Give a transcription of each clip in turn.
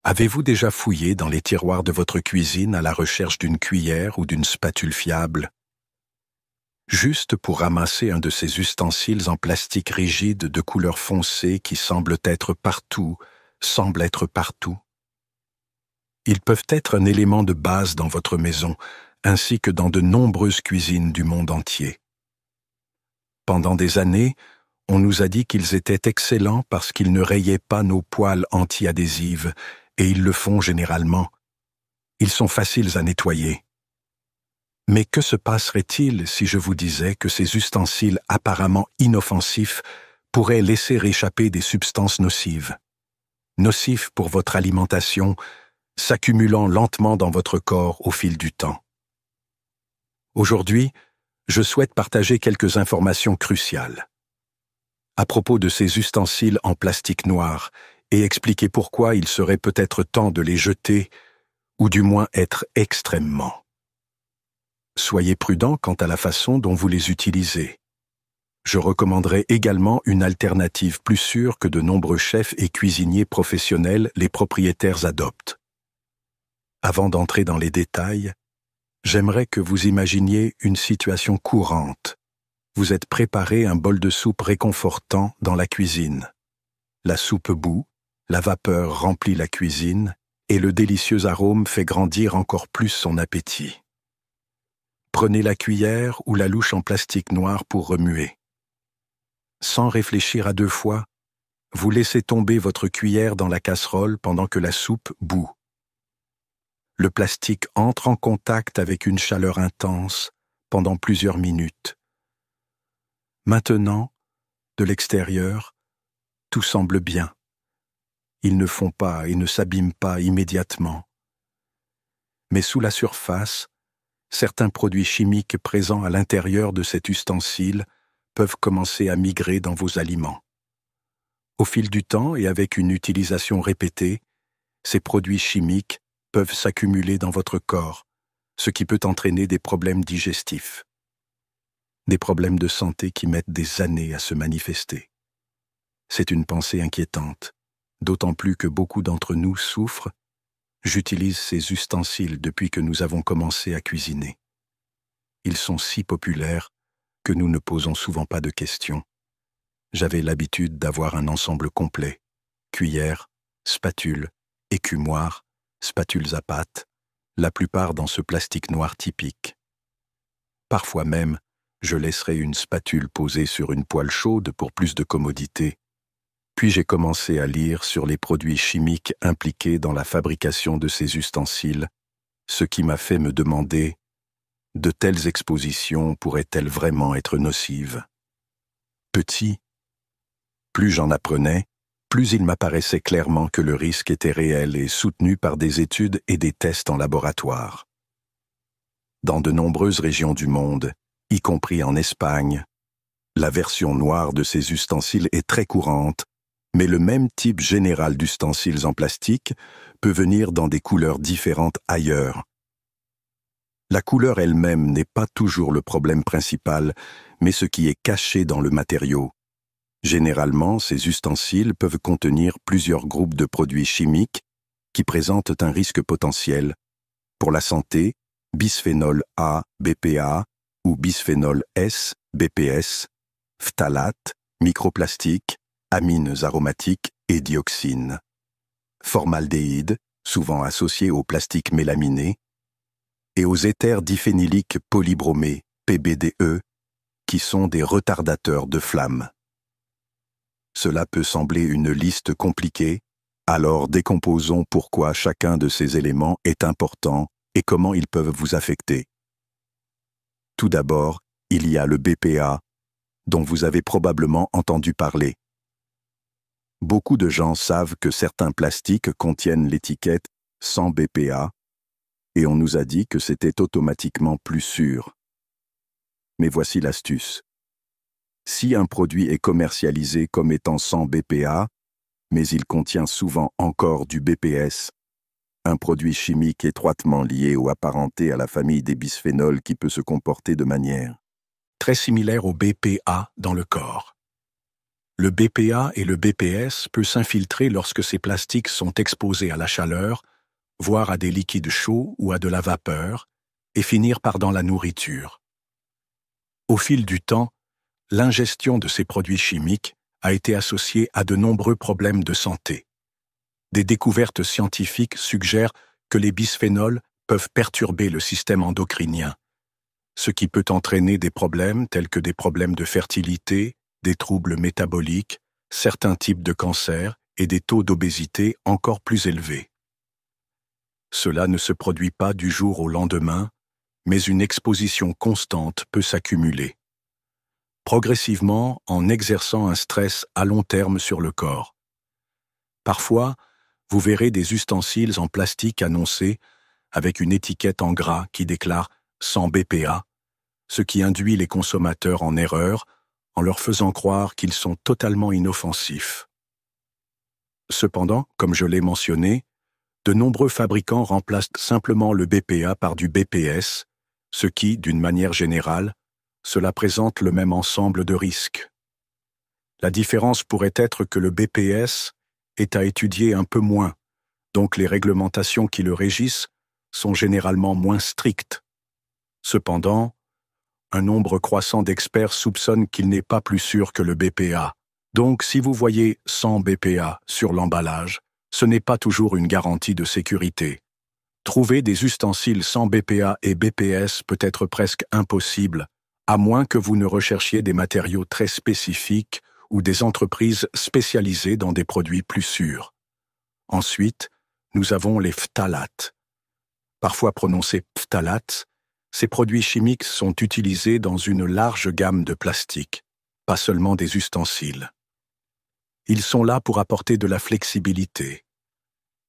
Avez-vous déjà fouillé dans les tiroirs de votre cuisine à la recherche d'une cuillère ou d'une spatule fiable? Juste pour ramasser un de ces ustensiles en plastique rigide de couleur foncée qui semblent être partout. Ils peuvent être un élément de base dans votre maison, ainsi que dans de nombreuses cuisines du monde entier. Pendant des années, on nous a dit qu'ils étaient excellents parce qu'ils ne rayaient pas nos poêles anti-adhésives, et ils le font généralement. Ils sont faciles à nettoyer. Mais que se passerait-il si je vous disais que ces ustensiles apparemment inoffensifs pourraient laisser échapper des substances nocives? Nocives pour votre alimentation, s'accumulant lentement dans votre corps au fil du temps. Aujourd'hui, je souhaite partager quelques informations cruciales à propos de ces ustensiles en plastique noir et expliquer pourquoi il serait peut-être temps de les jeter ou du moins être extrêmement. Soyez prudent quant à la façon dont vous les utilisez. Je recommanderais également une alternative plus sûre que de nombreux chefs et cuisiniers professionnels les propriétaires adoptent. Avant d'entrer dans les détails, j'aimerais que vous imaginiez une situation courante. Vous êtes préparé un bol de soupe réconfortant dans la cuisine. La soupe bout, la vapeur remplit la cuisine et le délicieux arôme fait grandir encore plus son appétit. Prenez la cuillère ou la louche en plastique noir pour remuer. Sans réfléchir à deux fois, vous laissez tomber votre cuillère dans la casserole pendant que la soupe bout. Le plastique entre en contact avec une chaleur intense pendant plusieurs minutes. Maintenant, de l'extérieur, tout semble bien. Ils ne fond pas et ne s'abîment pas immédiatement. Mais sous la surface, certains produits chimiques présents à l'intérieur de cet ustensile peuvent commencer à migrer dans vos aliments. Au fil du temps et avec une utilisation répétée, ces produits chimiques peuvent s'accumuler dans votre corps, ce qui peut entraîner des problèmes digestifs. Des problèmes de santé qui mettent des années à se manifester. C'est une pensée inquiétante, d'autant plus que beaucoup d'entre nous souffrent. J'utilise ces ustensiles depuis que nous avons commencé à cuisiner. Ils sont si populaires que nous ne posons souvent pas de questions. J'avais l'habitude d'avoir un ensemble complet, cuillère, spatule, écumoire, spatules à pâte, la plupart dans ce plastique noir typique. Parfois même, je laisserai une spatule posée sur une poêle chaude pour plus de commodité. Puis j'ai commencé à lire sur les produits chimiques impliqués dans la fabrication de ces ustensiles, ce qui m'a fait me demander, de telles expositions pourraient-elles vraiment être nocives? Petit, plus j'en apprenais, plus il m'apparaissait clairement que le risque était réel et soutenu par des études et des tests en laboratoire. Dans de nombreuses régions du monde, y compris en Espagne, la version noire de ces ustensiles est très courante, mais le même type général d'ustensiles en plastique peut venir dans des couleurs différentes ailleurs. La couleur elle-même n'est pas toujours le problème principal, mais ce qui est caché dans le matériau. Généralement, ces ustensiles peuvent contenir plusieurs groupes de produits chimiques qui présentent un risque potentiel. Pour la santé, bisphénol A, BPA, ou bisphénol S, BPS, phtalates, microplastiques, amines aromatiques et dioxines. Formaldéhyde, souvent associé au plastique mélaminé, et aux éthers diphényliques polybromés, PBDE, qui sont des retardateurs de flamme. Cela peut sembler une liste compliquée, alors décomposons pourquoi chacun de ces éléments est important et comment ils peuvent vous affecter. Tout d'abord, il y a le BPA, dont vous avez probablement entendu parler. Beaucoup de gens savent que certains plastiques contiennent l'étiquette sans BPA, et on nous a dit que c'était automatiquement plus sûr. Mais voici l'astuce. Si un produit est commercialisé comme étant sans BPA, mais il contient souvent encore du BPS, un produit chimique étroitement lié ou apparenté à la famille des bisphénols qui peut se comporter de manière très similaire au BPA dans le corps. Le BPA et le BPS peuvent s'infiltrer lorsque ces plastiques sont exposés à la chaleur, voire à des liquides chauds ou à de la vapeur, et finir par dans la nourriture. Au fil du temps, l'ingestion de ces produits chimiques a été associée à de nombreux problèmes de santé. Des découvertes scientifiques suggèrent que les bisphénols peuvent perturber le système endocrinien, ce qui peut entraîner des problèmes tels que des problèmes de fertilité, des troubles métaboliques, certains types de cancers et des taux d'obésité encore plus élevés. Cela ne se produit pas du jour au lendemain, mais une exposition constante peut s'accumuler, progressivement en exerçant un stress à long terme sur le corps. Parfois, vous verrez des ustensiles en plastique annoncés avec une étiquette en gras qui déclare « sans BPA », ce qui induit les consommateurs en erreur en leur faisant croire qu'ils sont totalement inoffensifs. Cependant, comme je l'ai mentionné, de nombreux fabricants remplacent simplement le BPA par du BPS, ce qui, d'une manière générale, cela présente le même ensemble de risques. La différence pourrait être que le BPS est à étudier un peu moins, donc les réglementations qui le régissent sont généralement moins strictes. Cependant, un nombre croissant d'experts soupçonnent qu'il n'est pas plus sûr que le BPA. Donc, si vous voyez 100 BPA sur l'emballage, ce n'est pas toujours une garantie de sécurité. Trouver des ustensiles sans BPA et BPS peut être presque impossible, à moins que vous ne recherchiez des matériaux très spécifiques ou des entreprises spécialisées dans des produits plus sûrs. Ensuite, nous avons les phtalates. Parfois prononcés phtalates, ces produits chimiques sont utilisés dans une large gamme de plastiques, pas seulement des ustensiles. Ils sont là pour apporter de la flexibilité.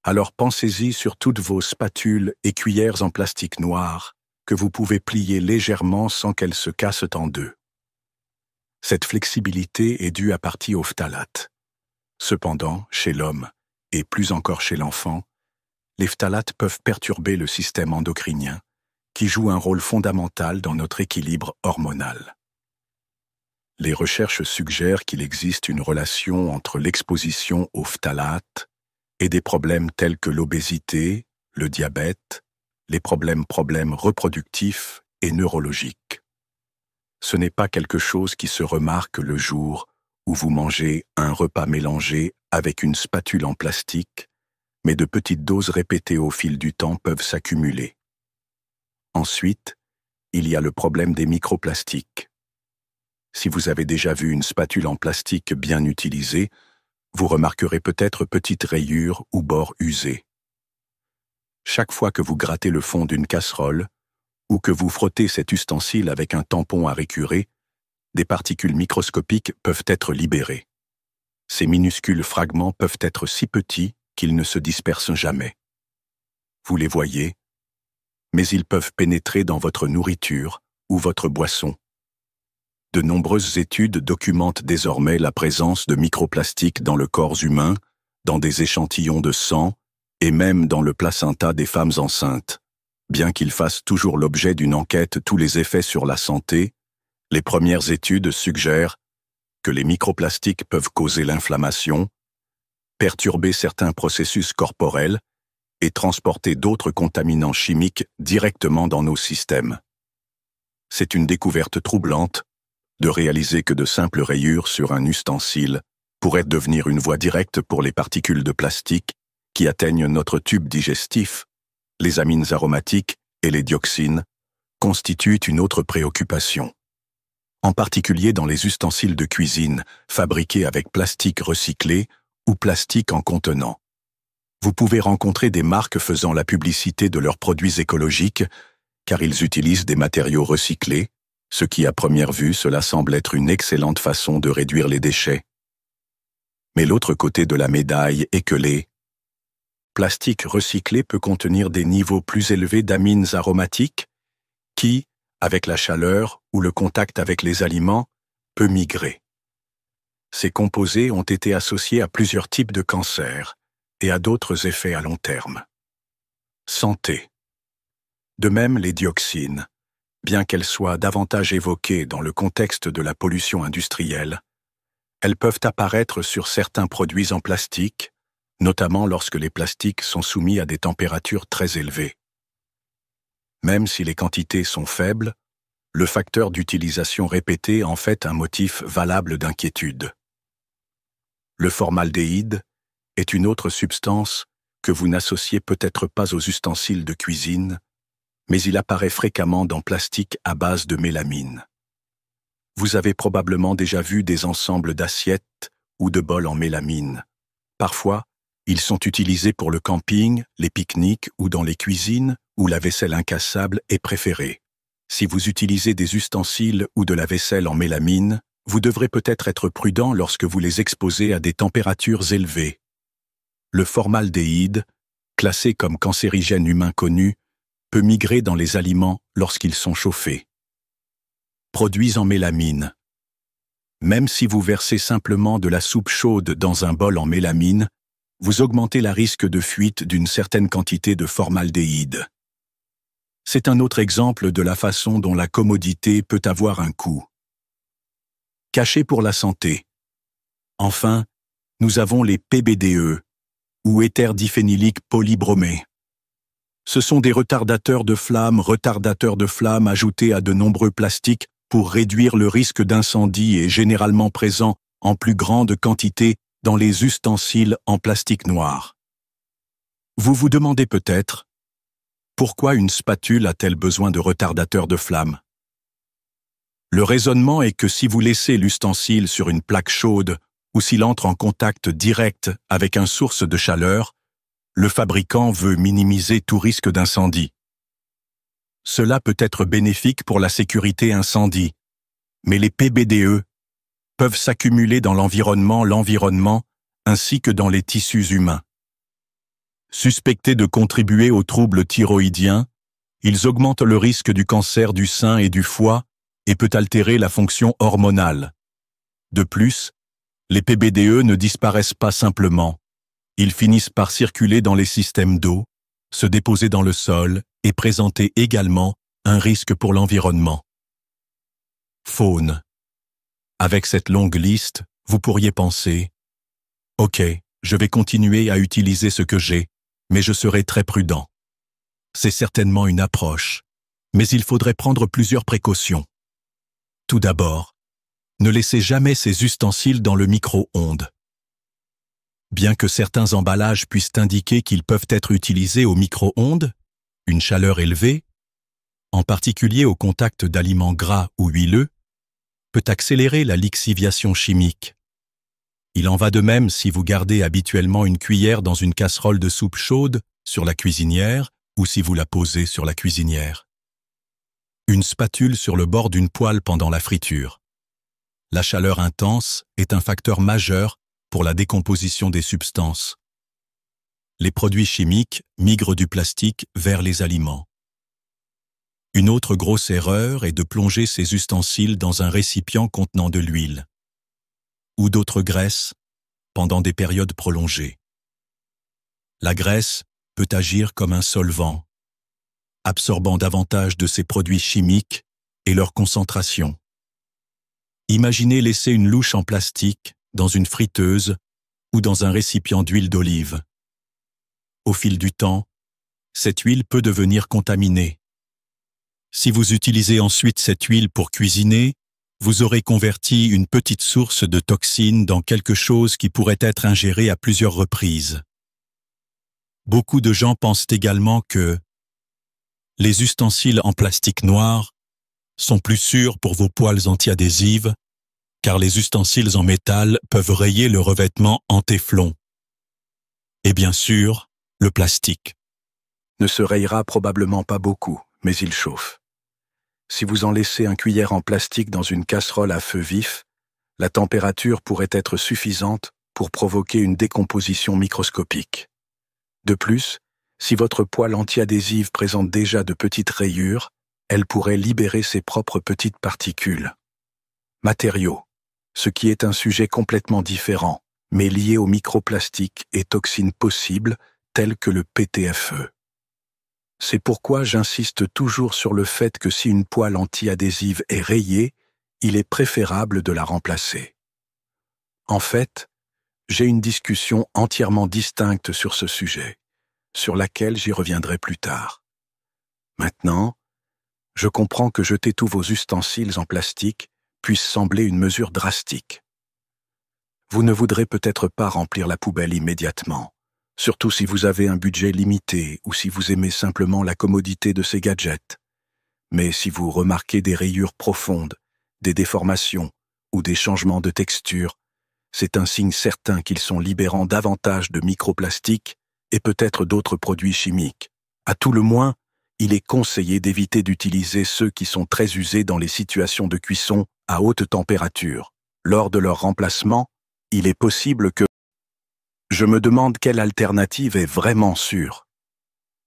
Alors pensez-y sur toutes vos spatules et cuillères en plastique noir que vous pouvez plier légèrement sans qu'elles se cassent en deux. Cette flexibilité est due à partie aux phtalates. Cependant, chez l'homme, et plus encore chez l'enfant, les phtalates peuvent perturber le système endocrinien, qui joue un rôle fondamental dans notre équilibre hormonal. Les recherches suggèrent qu'il existe une relation entre l'exposition aux phtalates et des problèmes tels que l'obésité, le diabète, les problèmes reproductifs et neurologiques. Ce n'est pas quelque chose qui se remarque le jour où vous mangez un repas mélangé avec une spatule en plastique, mais de petites doses répétées au fil du temps peuvent s'accumuler. Ensuite, il y a le problème des microplastiques. Si vous avez déjà vu une spatule en plastique bien utilisée, vous remarquerez peut-être petites rayures ou bords usés. Chaque fois que vous grattez le fond d'une casserole ou que vous frottez cet ustensile avec un tampon à récurer, des particules microscopiques peuvent être libérées. Ces minuscules fragments peuvent être si petits qu'ils ne se dispersent jamais. Vous les voyez, mais ils peuvent pénétrer dans votre nourriture ou votre boisson. De nombreuses études documentent désormais la présence de microplastiques dans le corps humain, dans des échantillons de sang et même dans le placenta des femmes enceintes. Bien qu'ils fassent toujours l'objet d'une enquête tous les effets sur la santé, les premières études suggèrent que les microplastiques peuvent causer l'inflammation, perturber certains processus corporels et transporter d'autres contaminants chimiques directement dans nos systèmes. C'est une découverte troublante de réaliser que de simples rayures sur un ustensile pourraient devenir une voie directe pour les particules de plastique qui atteignent notre tube digestif. Les amines aromatiques et les dioxines constituent une autre préoccupation. En particulier dans les ustensiles de cuisine fabriqués avec plastique recyclé ou plastique en contenant. Vous pouvez rencontrer des marques faisant la publicité de leurs produits écologiques car ils utilisent des matériaux recyclés, ce qui à première vue cela semble être une excellente façon de réduire les déchets. Mais l'autre côté de la médaille est que les plastiques recyclés peut contenir des niveaux plus élevés d'amines aromatiques qui, avec la chaleur ou le contact avec les aliments, peut migrer. Ces composés ont été associés à plusieurs types de cancers et à d'autres effets à long terme. Santé. De même, les dioxines, bien qu'elles soient davantage évoquées dans le contexte de la pollution industrielle, Elles peuvent apparaître sur certains produits en plastique, notamment lorsque les plastiques sont soumis à des températures très élevées. Même si les quantités sont faibles, le facteur d'utilisation répétée en fait un motif valable d'inquiétude. Le formaldéhyde est une autre substance que vous n'associez peut-être pas aux ustensiles de cuisine, mais il apparaît fréquemment dans plastique à base de mélamine. Vous avez probablement déjà vu des ensembles d'assiettes ou de bols en mélamine. Parfois, ils sont utilisés pour le camping, les pique-niques ou dans les cuisines où la vaisselle incassable est préférée. Si vous utilisez des ustensiles ou de la vaisselle en mélamine, vous devrez peut-être être prudent lorsque vous les exposez à des températures élevées. Le formaldéhyde, classé comme cancérigène humain connu, peut migrer dans les aliments lorsqu'ils sont chauffés. Produits en mélamine. Même si vous versez simplement de la soupe chaude dans un bol en mélamine, vous augmentez le risque de fuite d'une certaine quantité de formaldéhyde. C'est un autre exemple de la façon dont la commodité peut avoir un coût. Caché pour la santé. Enfin, nous avons les PBDE, ou éther diphénylique polybromé. Ce sont des retardateurs de flamme ajoutés à de nombreux plastiques pour réduire le risque d'incendie et généralement présents en plus grande quantité dans les ustensiles en plastique noir. Vous vous demandez peut-être, pourquoi une spatule a-t-elle besoin de retardateur de flamme? Le raisonnement est que si vous laissez l'ustensile sur une plaque chaude ou s'il entre en contact direct avec une source de chaleur, le fabricant veut minimiser tout risque d'incendie. Cela peut être bénéfique pour la sécurité incendie, mais les PBDE peuvent s'accumuler dans l'environnement ainsi que dans les tissus humains. Suspectés de contribuer aux troubles thyroïdiens, ils augmentent le risque du cancer du sein et du foie et peut altérer la fonction hormonale. De plus, les PBDE ne disparaissent pas simplement. Ils finissent par circuler dans les systèmes d'eau, se déposer dans le sol et présenter également un risque pour l'environnement. Faune. Avec cette longue liste, vous pourriez penser « Ok, je vais continuer à utiliser ce que j'ai, mais je serai très prudent. » C'est certainement une approche, mais il faudrait prendre plusieurs précautions. Tout d'abord, ne laissez jamais ces ustensiles dans le micro-ondes. Bien que certains emballages puissent indiquer qu'ils peuvent être utilisés au micro-ondes, une chaleur élevée, en particulier au contact d'aliments gras ou huileux, peut accélérer la lixiviation chimique. Il en va de même si vous gardez habituellement une cuillère dans une casserole de soupe chaude sur la cuisinière ou si vous la posez sur la cuisinière. Une spatule sur le bord d'une poêle pendant la friture. La chaleur intense est un facteur majeur pour la décomposition des substances. Les produits chimiques migrent du plastique vers les aliments. Une autre grosse erreur est de plonger ces ustensiles dans un récipient contenant de l'huile ou d'autres graisses pendant des périodes prolongées. La graisse peut agir comme un solvant, absorbant davantage de ces produits chimiques et leur concentration. Imaginez laisser une louche en plastique dans une friteuse ou dans un récipient d'huile d'olive. Au fil du temps, cette huile peut devenir contaminée. Si vous utilisez ensuite cette huile pour cuisiner, vous aurez converti une petite source de toxines dans quelque chose qui pourrait être ingéré à plusieurs reprises. Beaucoup de gens pensent également que les ustensiles en plastique noir sont plus sûrs pour vos poêles antiadhésives, car les ustensiles en métal peuvent rayer le revêtement en téflon. Et bien sûr, le plastique ne se rayera probablement pas beaucoup, mais il chauffe. Si vous en laissez un cuillère en plastique dans une casserole à feu vif, la température pourrait être suffisante pour provoquer une décomposition microscopique. De plus, si votre poêle antiadhésive présente déjà de petites rayures, elle pourrait libérer ses propres petites particules. Matériaux, ce qui est un sujet complètement différent, mais lié aux microplastiques et toxines possibles telles que le PTFE. C'est pourquoi j'insiste toujours sur le fait que si une poêle antiadhésive est rayée, il est préférable de la remplacer. En fait, j'ai une discussion entièrement distincte sur ce sujet, sur laquelle j'y reviendrai plus tard. Maintenant, je comprends que jeter tous vos ustensiles en plastique puisse sembler une mesure drastique. Vous ne voudrez peut-être pas remplir la poubelle immédiatement, surtout si vous avez un budget limité ou si vous aimez simplement la commodité de ces gadgets. Mais si vous remarquez des rayures profondes, des déformations ou des changements de texture, c'est un signe certain qu'ils sont libérant davantage de microplastiques et peut-être d'autres produits chimiques. À tout le moins, il est conseillé d'éviter d'utiliser ceux qui sont très usés dans les situations de cuisson à haute température. Lors de leur remplacement, il est possible que... Je me demande quelle alternative est vraiment sûre.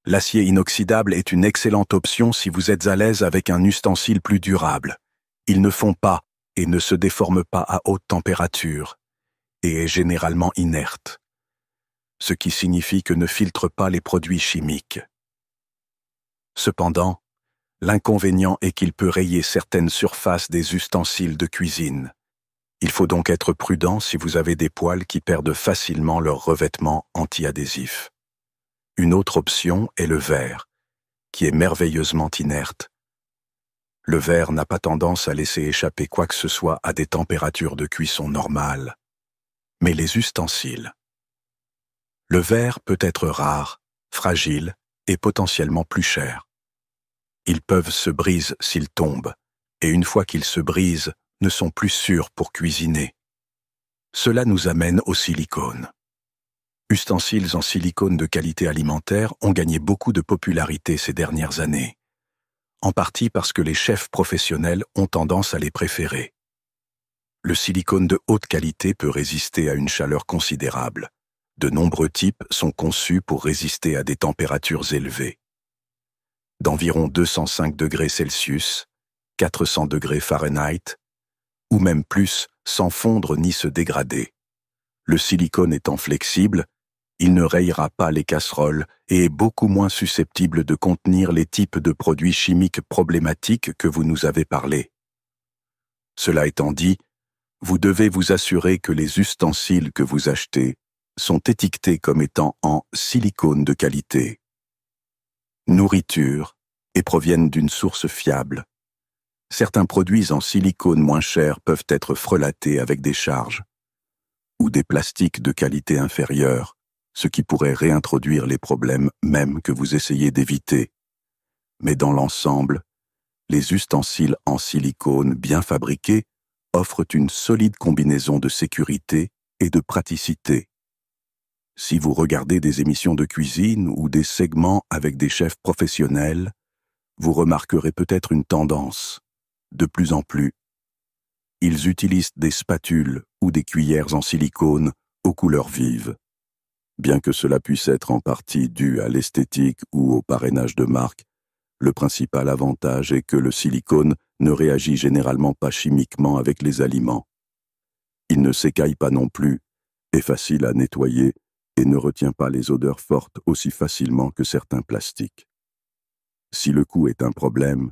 L'acier inoxydable est une excellente option si vous êtes à l'aise avec un ustensile plus durable. Ils ne fond pas et ne se déforment pas à haute température et est généralement inerte, ce qui signifie que ne filtre pas les produits chimiques. Cependant, l'inconvénient est qu'il peut rayer certaines surfaces des ustensiles de cuisine. Il faut donc être prudent si vous avez des poêles qui perdent facilement leur revêtement anti-adhésif. Une autre option est le verre, qui est merveilleusement inerte. Le verre n'a pas tendance à laisser échapper quoi que ce soit à des températures de cuisson normales. Mais les ustensiles. Le verre peut être rare, fragile et potentiellement plus cher. Ils peuvent se briser s'ils tombent, et une fois qu'ils se brisent, ne sont plus sûrs pour cuisiner. Cela nous amène au silicone. Ustensiles en silicone de qualité alimentaire ont gagné beaucoup de popularité ces dernières années, en partie parce que les chefs professionnels ont tendance à les préférer. Le silicone de haute qualité peut résister à une chaleur considérable. De nombreux types sont conçus pour résister à des températures élevées. D'environ 205 degrés Celsius, 400 degrés Fahrenheit, ou même plus, sans fondre ni se dégrader. Le silicone étant flexible, il ne rayera pas les casseroles et est beaucoup moins susceptible de contenir les types de produits chimiques problématiques que vous nous avez parlé. Cela étant dit, vous devez vous assurer que les ustensiles que vous achetez sont étiquetés comme étant en silicone de qualité, nourriture et proviennent d'une source fiable. Certains produits en silicone moins chers peuvent être frelatés avec des charges ou des plastiques de qualité inférieure, ce qui pourrait réintroduire les problèmes même que vous essayez d'éviter. Mais dans l'ensemble, les ustensiles en silicone bien fabriqués offrent une solide combinaison de sécurité et de praticité. Si vous regardez des émissions de cuisine ou des segments avec des chefs professionnels, vous remarquerez peut-être une tendance. De plus en plus, ils utilisent des spatules ou des cuillères en silicone aux couleurs vives. Bien que cela puisse être en partie dû à l'esthétique ou au parrainage de marque, le principal avantage est que le silicone ne réagit généralement pas chimiquement avec les aliments. Il ne s'écaille pas non plus, est facile à nettoyer et ne retient pas les odeurs fortes aussi facilement que certains plastiques. Si le coût est un problème,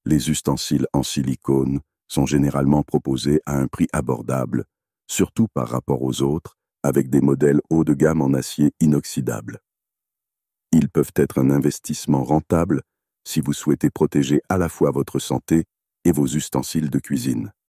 les ustensiles en silicone sont généralement proposés à un prix abordable, surtout par rapport aux autres, avec des modèles haut de gamme en acier inoxydable. Ils peuvent être un investissement rentable si vous souhaitez protéger à la fois votre santé et vos ustensiles de cuisine.